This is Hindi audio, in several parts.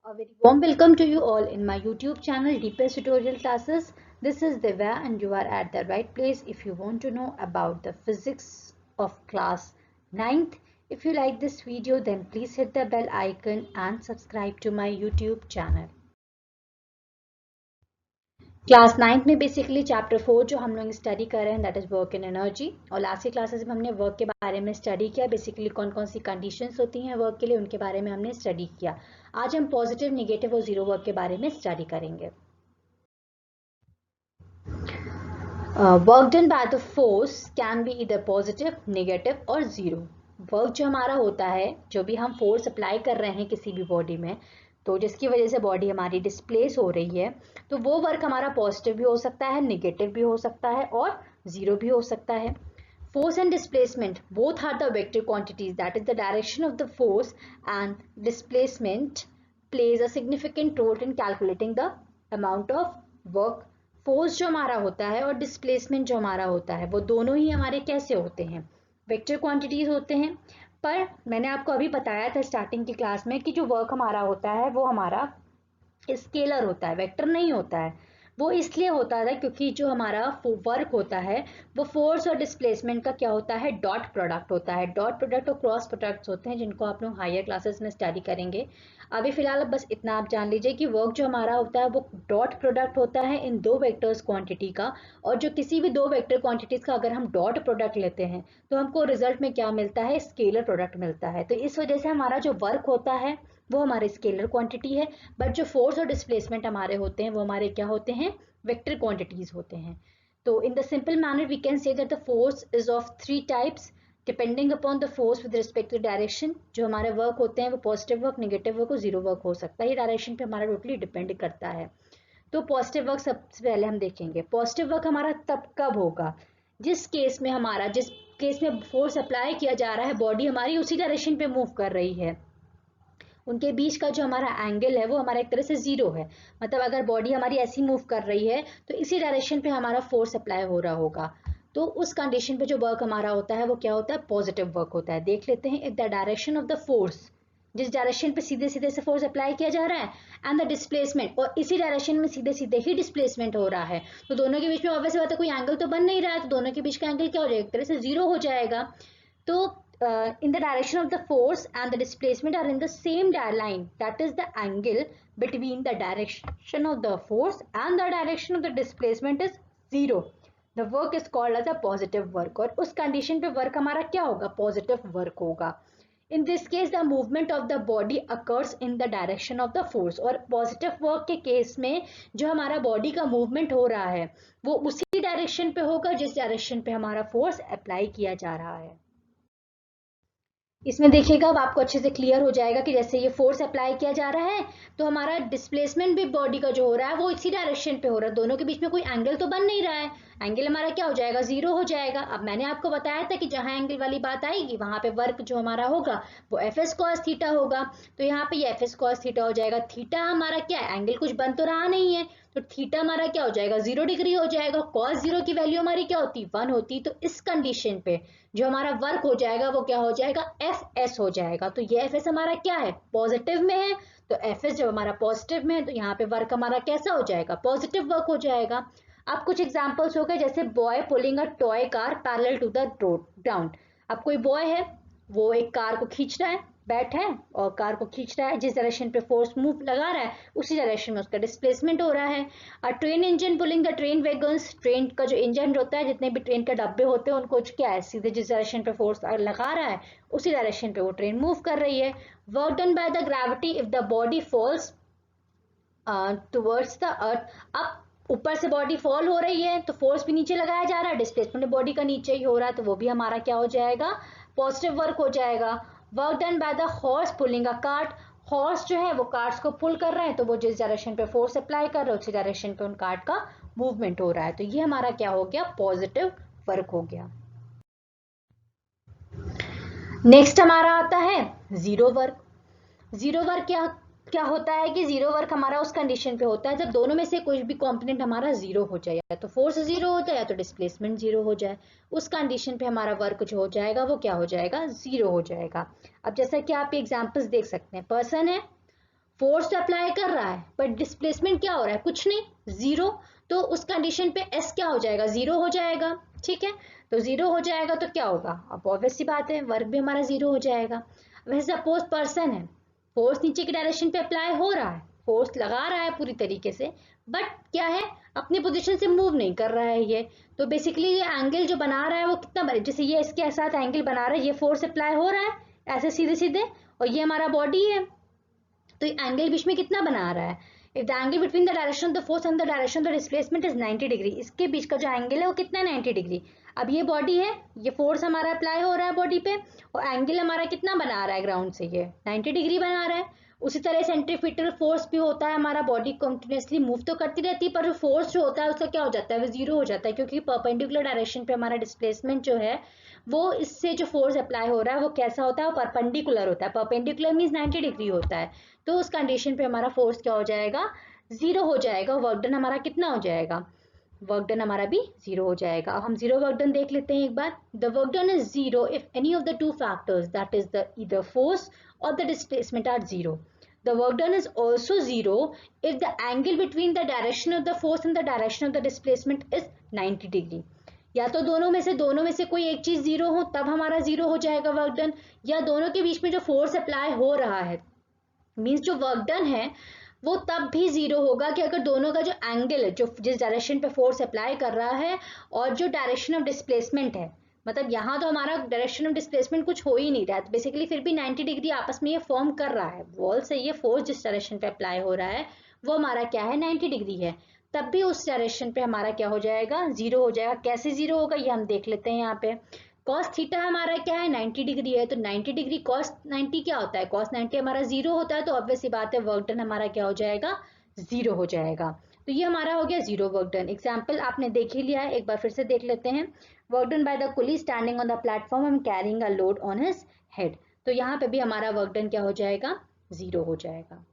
A very warm welcome to you all in my YouTube channel DPS Tutorial Classes. This is Divya and you are at the right place if you want to know about the physics of class 9th. If you like this video then please hit the bell icon and subscribe to my YouTube channel. Class 9th में बेसिकली चैप्टर 4 जो हम लोग स्टडी कर रहे हैं that is work in energy और लास्ट की क्लासेस में हमने वर्क के बारे में स्टडी किया बेसिकली कौन कौन सी कंडीशंस होती हैं वर्क के लिए उनके बारे में हमने स्टडी किया। आज हम पॉजिटिव नेगेटिव और जीरो वर्क के बारे में स्टडी करेंगे। Work done by the force can be इधर पॉजिटिव नेगेटिव और जीरो। वर्क जो हमारा होता है जो भी हम फोर्स अप्लाई कर रहे हैं किसी भी बॉडी में तो जिसकी वजह से बॉडी हमारी डिस्प्लेस हो रही है तो वो वर्क हमारा पॉजिटिव भी हो सकता है नेगेटिव भी हो सकता है और जीरो भी हो सकता है। Force and displacement both are the vector quantities, that is the direction of the force and displacement plays a significant role in calculating the amount of work। force जो हमारा होता है और displacement जो हमारा होता है वो दोनों ही हमारे कैसे होते हैं वेक्टर क्वांटिटीज होते हैं। पर मैंने आपको अभी बताया था स्टार्टिंग की क्लास में कि जो वर्क हमारा होता है वो हमारा स्केलर होता है वेक्टर नहीं होता है। वो इसलिए होता है क्योंकि जो हमारा वर्क होता है वो फोर्स और डिस्प्लेसमेंट का क्या होता है डॉट प्रोडक्ट होता है। डॉट प्रोडक्ट और क्रॉस प्रोडक्ट्स होते हैं जिनको आप लोग हायर क्लासेस में स्टडी करेंगे। अभी फिलहाल बस इतना आप जान लीजिए कि वर्क जो हमारा होता है वो डॉट प्रोडक्ट होता है इन दो वेक्टर्स क्वांटिटी का और जो किसी भी दो वेक्टर क्वांटिटीज का अगर हम डॉट प्रोडक्ट लेते हैं तो हमको रिजल्ट में क्या मिलता है स्केलर प्रोडक्ट मिलता है। तो इस वजह से हमारा जो वर्क होता है वो हमारे स्केलर क्वांटिटी है बट जो फोर्स और डिस्प्लेसमेंट हमारे होते हैं वो हमारे क्या होते हैं वेक्टर क्वांटिटीज होते हैं। तो in the simple manner we can say that the force is of three types depending upon the force with respect to direction. जो हमारे वर्क होते हैं वो पॉजिटिव वर्क नेगेटिव वर्क और जीरो वर्क हो सकता है। ये डायरेक्शन पे हमारा टोटली डिपेंड करता है। तो पॉजिटिव वर्क सबसे पहले हम देखेंगे। पॉजिटिव वर्क हमारा तब कब होगा जिस केस में फोर्स अप्लाई किया जा रहा है बॉडी हमारी उसी डायरेक्शन पे मूव कर रही है उनके बीच का जो हमारा एंगल है वो हमारा एक तरह से जीरो है। मतलब अगर बॉडी हमारी ऐसी मूव कर रही है तो इसी डायरेक्शन पे हमारा फोर्स अप्लाई हो रहा होगा तो उस कंडीशन पे जो वर्क हमारा होता है वो क्या होता है पॉजिटिव वर्क होता है। देख लेते हैं if the direction of the force जिस डायरेक्शन पे सीधे सीधे से फोर्स अप्लाई किया जा रहा है एंड द डिस्प्लेसमेंट और इसी डायरेक्शन में सीधे सीधे ही डिस्प्लेसमेंट हो रहा है तो दोनों के बीच में ऑब्वियस बात है कोई एंगल तो बन नहीं रहा है तो दोनों के बीच का एंगल क्या हो जाएगा एक तरह से जीरो हो जाएगा। तो in the direction of the force and the displacement are in the same line, that is the angle between the direction of the force and the direction of the displacement is zero. The work is called as a positive work और उस condition पे work हमारा क्या होगा positive work होगा। In this case the movement of the body occurs in the direction of the force और positive work के केस में जो हमारा body का movement हो रहा है वो उसी direction पे होगा जिस direction पे हमारा force apply किया जा रहा है। इसमें देखिएगा अब आपको अच्छे से क्लियर हो जाएगा कि जैसे ये फोर्स अप्लाई किया जा रहा है तो हमारा डिस्प्लेसमेंट भी बॉडी का जो हो रहा है वो इसी डायरेक्शन पे हो रहा है। दोनों के बीच में कोई एंगल तो बन नहीं रहा है एंगल हमारा क्या हो जाएगा जीरो हो जाएगा। अब मैंने आपको बताया था कि जहां एंगल वाली बात आएगी वहां पे वर्क जो हमारा होगा वो एफ एस कॉस थीटा होगा। तो यहाँ पे ये एफ एस कॉस थीटा हो जाएगा। थीटा हमारा क्या है एंगल कुछ बन तो रहा नहीं है तो थीटा हमारा क्या हो जाएगा 0 डिग्री हो जाएगा। कॉस जीरो की वैल्यू हमारी क्या होती 1 होती। तो इस कंडीशन पे जो हमारा वर्क हो जाएगा वो क्या हो जाएगा एफ एस हो जाएगा। तो ये एफ एस हमारा क्या है पॉजिटिव में है तो एफ एस जब हमारा पॉजिटिव में है तो यहाँ पे वर्क हमारा कैसा हो जाएगा पॉजिटिव वर्क हो जाएगा। अब कुछ एग्जांपल्स हो गए जैसे boy pulling a toy car parallel to the ground. अब कोई बॉय है वो एक कार को खींच रहा है बैठ है और कार को खींच रहा है जिस डायरेक्शन पे फोर्स मूव लगा रहा है उसी डायरेक्शन में उसका डिस्प्लेसमेंट हो रहा है। और train engine pulling the train wagons train का जो इंजन होता है जितने भी ट्रेन के डब्बे होते हैं उनको क्या है सीधे जिस डायरेक्शन पे फोर्स लगा रहा है उसी डायरेक्शन पे वो ट्रेन मूव कर रही है। Work done by the gravity if the body false towards the earth. अब ऊपर से बॉडी फॉल हो रही है तो फोर्स भी नीचे लगाया जा रहा है डिस्प्लेसमेंट बॉडी का नीचे ही हो रहा है तो वो भी हमारा क्या हो जाएगा पॉजिटिव वर्क हो जाएगा। Work done by the horse pulling a cart. Horse जो है वो कार्ट्स को पुल कर रहे हैं तो वो जिस डायरेक्शन पे फोर्स अप्लाई कर रहे हैं उसी डायरेक्शन पे उन कार्ट का मूवमेंट हो रहा है तो ये हमारा क्या हो गया पॉजिटिव वर्क हो गया। नेक्स्ट हमारा आता है जीरो वर्क। जीरो वर्क क्या क्या होता है कि जीरो वर्क हमारा उस कंडीशन पे होता है जब दोनों में से कोई भी कंपोनेंट हमारा जीरो हो जाए या तो फोर्स जीरो हो जाए या तो डिस्प्लेसमेंट जीरो हो जाए उस कंडीशन पे हमारा वर्क जो हो जाएगा वो क्या हो जाएगा जीरो हो जाएगा। अब जैसा कि आप एग्जांपल्स देख सकते हैं पर्सन है फोर्स अप्लाई कर रहा है बट डिस्प्लेसमेंट क्या हो रहा है, कुछ नहीं, जीरो। तो उस कंडीशन पे एस क्या हो जाएगा, जीरो हो जाएगा। ठीक है, तो जीरो हो जाएगा तो क्या होगा, अब ऑब्वियस सी बात है वर्क भी हमारा जीरो हो जाएगा। वैसे सपोज पर्सन है, फोर्स नीचे की डायरेक्शन पे अप्लाई हो रहा है, फोर्स लगा रहा है पूरी तरीके से, बट क्या है, अपनी पोजीशन से मूव नहीं कर रहा है ये। तो बेसिकली ये एंगल जो बना रहा है वो कितना बड़े, जैसे ये इसके साथ एंगल बना रहा है, ये फोर्स अप्लाई हो रहा है ऐसे सीधे सीधे, और ये हमारा बॉडी है, तो एंगल बीच में कितना बना रहा है, if the angle between the direction of the force and the direction of the displacement is 90 degree, इसके बीच का जो एंगल है वो कितना है, 90 डिग्री। अब ये बॉडी है, ये फोर्स हमारा अप्लाई हो रहा है बॉडी पे, और एंगल हमारा कितना बना रहा है ग्राउंड से, ये 90 डिग्री बना रहा है। उसी तरह सेंट्रीफ्यूगल फोर्स भी होता है, हमारा बॉडी कंटिन्यूसली मूव तो करती रहती है, पर फोर्स जो होता है उसका क्या हो जाता है, वो जीरो हो जाता है, क्योंकि परपेंडिकुलर डायरेक्शन पे हमारा डिस्प्लेसमेंट जो है वो, इससे जो फोर्स अप्लाई हो रहा है वो कैसा होता है, वो परपेंडिकुलर होता है। परपेंडिकुलर मीन्स 90 डिग्री होता है। तो उस कंडीशन पे हमारा फोर्स क्या हो जाएगा, जीरो हो जाएगा। वर्क डन हमारा कितना हो जाएगा, वर्क डन हमारा भी जीरो हो जाएगा। अब हम जीरो वर्क डन देख लेते हैं एक बार। The work done is zero if any of the two factors, that is the either force और the displacement are zero. The work done is also zero if the angle between the direction of the force and the direction of the displacement is 90 degree. या तो दोनों में से कोई एक चीज जीरो हो तब हमारा जीरो हो जाएगा वर्क डन, या दोनों के बीच में जो फोर्स अप्लाई हो रहा है, मीन्स जो वर्क डन है वो तब भी जीरो होगा कि अगर दोनों का जो एंगल है, जो जिस डायरेक्शन पे फोर्स अप्लाई कर रहा है और जो डायरेक्शन ऑफ डिस्प्लेसमेंट है, मतलब यहाँ तो हमारा डायरेक्शन ऑफ डिस्प्लेसमेंट कुछ हो ही नहीं रहा है, तो बेसिकली फिर भी 90 डिग्री आपस में ये फॉर्म कर रहा है, वॉल से ये फोर्स जिस डायरेक्शन पे अप्लाई हो रहा है वो हमारा क्या है, 90 डिग्री है, तब भी उस डायरेक्शन पे हमारा क्या हो जाएगा, जीरो हो जाएगा। कैसे जीरो होगा ये हम देख लेते हैं। यहाँ पे कॉस थीटा हमारा क्या है, 90 डिग्री है, तो 90 डिग्री कॉस 90 क्या होता है, कॉस 90 हमारा जीरो होता है, तो ऑब्वियस सी बात है वर्क डन हमारा क्या हो जाएगा, जीरो हो जाएगा। तो ये हमारा हो गया जीरो वर्क डन। एग्जाम्पल आपने देख ही लिया है, एक बार फिर से देख लेते हैं। Work done by the coolie standing on the platform and carrying a load on his head, तो यहाँ पे भी हमारा वर्क डन क्या हो जाएगा, जीरो हो जाएगा।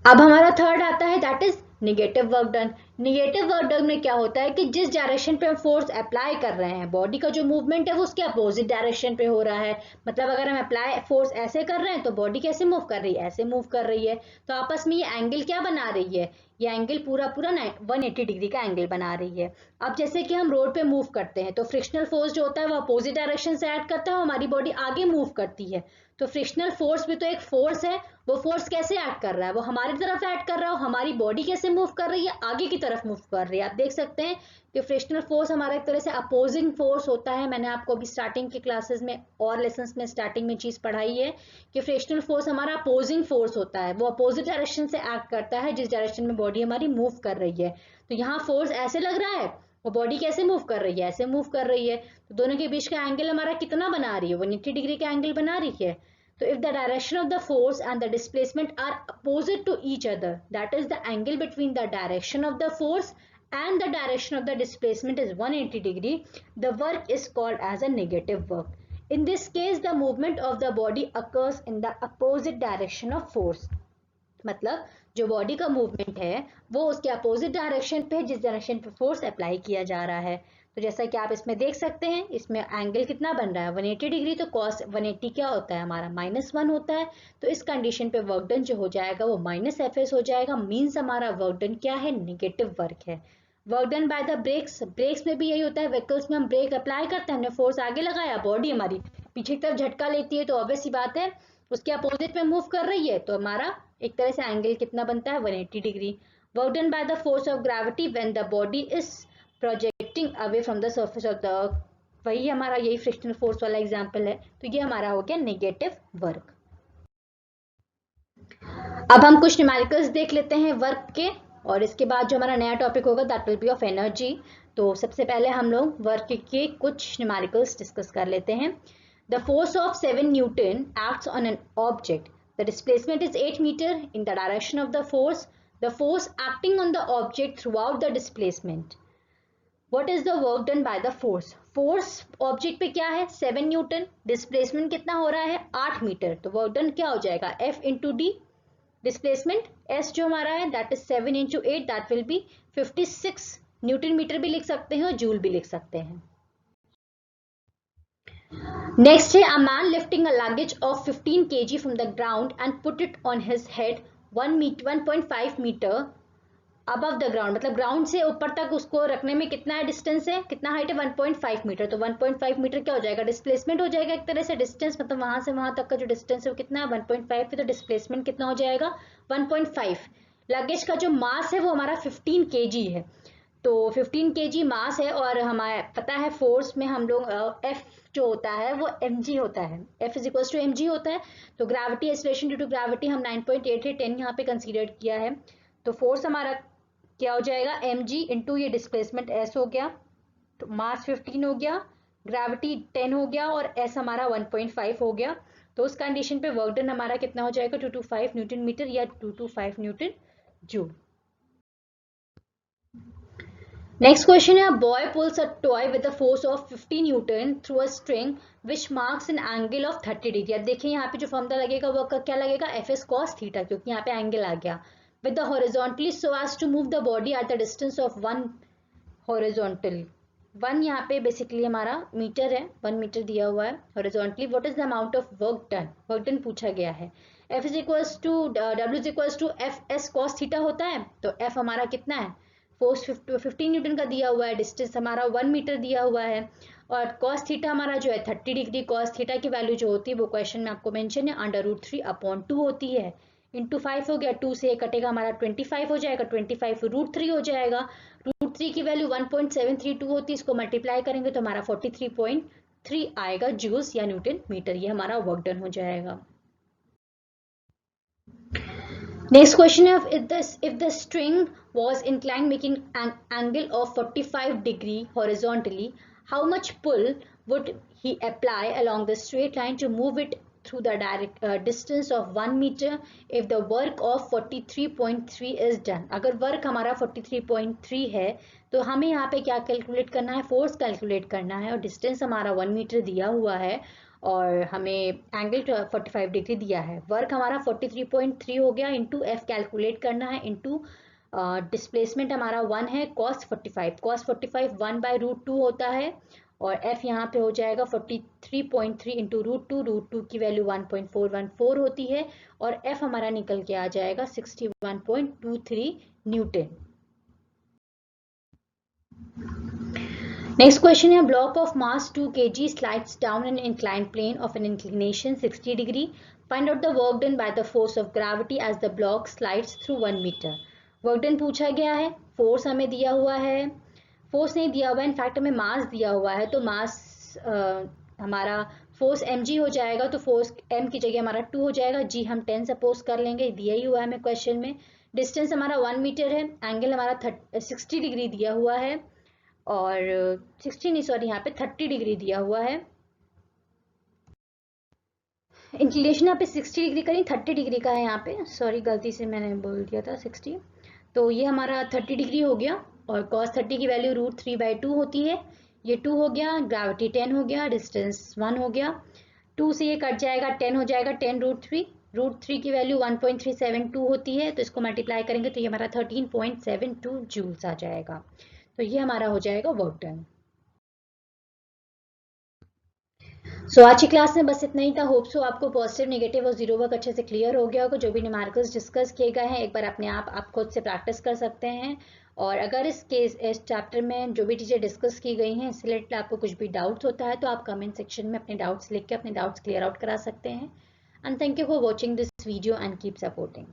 अब हमारा थर्ड आता है, that is negative work done. Negative work done में क्या होता है कि जिस डायरेक्शन पे हम फोर्स अप्लाई कर रहे हैं, बॉडी का जो मूवमेंट है वो उसके अपोजिट डायरेक्शन पे हो रहा है। मतलब अगर हम अप्लाई फोर्स ऐसे कर रहे हैं तो बॉडी कैसे मूव कर रही है, ऐसे मूव कर रही है, तो आपस में ये एंगल क्या बना रही है, ये एंगल पूरा 180 डिग्री का एंगल बना रही है। अब जैसे कि हम रोड पे मूव करते हैं तो फ्रिक्शनल फोर्स जो होता है वो अपोजिट डायरेक्शन से एक्ट करता है, हमारी बॉडी आगे मूव करती है, तो फ्रिक्शनल फोर्स भी तो एक फोर्स है, वो फोर्स कैसे एक्ट कर रहा है, वो हमारी तरफ एक्ट कर रहा है, हमारी बॉडी कैसे मूव कर रही है, आगे की तरफ मूव कर रही है। आप देख सकते हैं कि फ्रिक्शनल फोर्स हमारा एक तरह से अपोजिंग फोर्स होता है। मैंने आपको अभी स्टार्टिंग के क्लासेस में और लेसन्स में स्टार्टिंग में चीज पढ़ाई है कि फ्रिक्शनल फोर्स हमारा अपोजिंग फोर्स होता है, वो अपोजिट डायरेक्शन से एक्ट करता है जिस डायरेक्शन में बॉडी हमारी मूव कर रही है। तो यहाँ फोर्स ऐसे लग रहा है, वो बॉडी कैसे मूव कर रही है, ऐसे मूव कर रही है, तो दोनों के बीच का एंगल हमारा कितना बना रही है, 180 डिग्री का एंगल बना रही है। So if the direction of the force and the displacement are opposite to each other, that is the angle between the direction of the force and the direction of the displacement is 180 degree, the work is called as a negative work. In this case, the movement of the body occurs in the opposite direction of force. मतलब जो बॉडी का मूवमेंट है वो उसके अपोजिट डायरेक्शन पे, जिस डायरेक्शन पे फोर्स अप्लाई किया जा रहा है। तो जैसा कि आप इसमें देख सकते हैं, इसमें एंगल कितना बन रहा है, 180 डिग्री, तो कॉस 180 क्या होता है हमारा, -1 होता है। तो इस कंडीशन पे वर्क डन जो हो जाएगा वो -FS हो जाएगा, मीन्स हमारा वर्क डन क्या है, निगेटिव वर्क है। Work done by the brakes, brakes में भी यही होता है, व्हीकल्स में हम ब्रेक अप्लाई करते हैं, हमने फोर्स आगे लगाया, बॉडी हमारी पीछे की तरफ झटका लेती है, तो ऑब्वियस सी बात है उसके अपोजिट में मूव कर रही है, तो हमारा एक तरह से एंगल कितना बनता है, 180 degree. Work done by the force of gravity when the body is projecting away from the surface of the, वही हमारा यही फ्रिक्शनल फोर्स वाला एग्जांपल है, तो ये हमारा हो गया नेगेटिव वर्क। अब हम कुछ न्यूमेरिकल्स देख लेते हैं वर्क के, और इसके बाद जो हमारा नया टॉपिक होगा that will B of energy. तो सबसे पहले हम लोग वर्क के कुछ न्यूमेरिकल्स डिस्कस कर लेते हैं। The force of 7 Newton acts on an object. The displacement is 8 meter in the direction of the force. The force acting on the object throughout the displacement. What is the work done by the force? Force object पे क्या है, 7 न्यूटन, डिस्प्लेसमेंट कितना हो रहा है, 8 मीटर, तो वर्क डन क्या हो जाएगा, F into D, displacement S जो हमारा है that is 7 into 8, that will be 56 newton metre भी लिख सकते हैं और जूल भी लिख सकते हैं। नेक्स्ट है, a man lifting a luggage of 15 kg from the ground and put it on his head 1.5 metre above the ground, मतलब ग्राउंड से ऊपर तक उसको रखने में कितना है डिस्टेंस है, कितना हाइट है 1.5 मीटर। तो 1.5 मीटर क्या हो जाएगा, डिस्प्लेसमेंट हो जाएगा एक तरह से, डिस्टेंस मतलब वहां से वहां तक का जो डिस्टेंस है वो कितना है 1.5 पे, तो डिस्प्लेसमेंट कितना हो जाएगा 1.5। लगेज का जो मास है वो हमारा 15 kg है, तो 15 kg मास है, और हमारा पता है फोर्स में हम लोग F जो होता है वो mg होता है, F is equal to mg होता है। तो gravity acceleration due to gravity हम 9.8 है, 10 यहाँ पे कंसीडर किया है। तो फोर्स हमारा क्या हो जाएगा mg इंटू ये डिस्प्लेसमेंट s हो गया, तो मास 15 हो गया, ग्रेविटी 10 हो गया, और s हमारा 1.5 हो गया। तो उस कंडीशन पे वर्क डन हमारा कितना हो जाएगा 225 न्यूटन मीटर या 225 न्यूटन जूल। Next question है, a boy pulls a toy with a force of 50 Newton through a string which marks an angle of 30 degree। अब देखिए यहाँ पे जो फॉर्मूला लगेगा वो क्या लगेगा, एफ एस कॉस थीटा, क्योंकि यहाँ पे एंगल आ गया। with the horizontally so as to move the body at the distance of 1 horizontally। 1 यहाँ पे बेसिकली हमारा मीटर है, 1 मीटर दिया हुआ है horizontally. What is the amount of work done, work done पूछा गया है। F is equals to W is equals to F S cos theta होता है, तो F हमारा कितना है, फोर्स 15 न्यूटन का दिया हुआ है, डिस्टेंस हमारा 1 मीटर दिया हुआ है, और कॉस थीटा हमारा जो है 30 डिग्री। कॉस थीटा की वैल्यू जो होती है वो क्वेश्चन में आपको मेंशन है, √3/2 होती है, इंटू 5 हो गया, 2 से कटेगा हमारा 25 हो जाएगा, 25 √3 हो जाएगा। √3 की वैल्यू 1.732 होती है, इसको मल्टीप्लाई करेंगे तो हमारा 43.3 आएगा जूल्स या न्यूटन मीटर, ये हमारा वर्क डन हो जाएगा। Next question of, if the string was inclined making an angle of 45 degree horizontally, how much pull would he apply along the straight line to move it through the direct distance of 1 meter if the work of 43.3 is done। अगर वर्क हमारा 43.3 है तो हमें यहाँ पे क्या कैलकुलेट करना है, फोर्स कैलकुलेट करना है, और डिस्टेंस हमारा 1 मीटर दिया हुआ है, और हमें एंगल 45 डिग्री दिया है। वर्क हमारा 43.3 हो गया, इंटू एफ कैलकुलेट करना है, इंटू डिस्प्लेसमेंट हमारा 1 है, कॉस 45, कॉस 45 1/√2 होता है, और एफ यहाँ पे हो जाएगा 43.3 इंटू √2, √2 की वैल्यू 1.414 होती है, और एफ हमारा निकल के आ जाएगा 61.23 न्यूटन। Next question है, block of mass 2 kg slides down an inclined plane of an inclination 60 degree. Find out the work done by the force of gravity as the block slides through 1 meter। Work done पूछा गया है, फोर्स हमें दिया हुआ है, फोर्स नहीं दिया हुआ है, इनफैक्ट हमें मास दिया हुआ है, तो मास हमारा फोर्स mg हो जाएगा, तो फोर्स m की जगह हमारा 2 हो जाएगा, g हम 10 सपोज कर लेंगे, दिया ही हुआ है हमें क्वेश्चन में। डिस्टेंस हमारा 1 मीटर है, एंगल हमारा 60 डिग्री दिया हुआ है, और 60 नहीं सॉरी यहाँ पे 30 डिग्री दिया हुआ है। इंक्लिनेशन यहाँ पे 60 डिग्री का नहीं 30 डिग्री का है, यहाँ पे सॉरी गलती से मैंने बोल दिया था 60, तो ये हमारा 30 डिग्री हो गया, और cos 30 की वैल्यू √3/2 होती है, ये 2 हो गया, ग्रेविटी 10 हो गया, डिस्टेंस 1 हो गया, 2 से ये कट जाएगा 10 हो जाएगा, 10 √3 की वैल्यू 1.372 होती है, तो इसको मल्टीप्लाई करेंगे तो ये हमारा 13.72 जूल्स आ जाएगा। तो ये हमारा हो जाएगा वर्क डन। सो आज की क्लास में बस इतना ही था। होप सो आपको पॉजिटिव नेगेटिव और जीरो वर्क अच्छे से क्लियर हो गया होगा। जो भी न्यूमेरिकल्स डिस्कस किए गए हैं एक बार अपने आप खुद से प्रैक्टिस कर सकते हैं, और अगर इस चैप्टर में जो भी चीज़ें डिस्कस की गई हैं इससे रिलेटेड आपको कुछ भी डाउट्स होता है तो आप कमेंट सेक्शन में अपने डाउट्स लिख के अपने डाउट्स क्लियर आउट करा सकते हैं। And thank you for watching this video and keep supporting.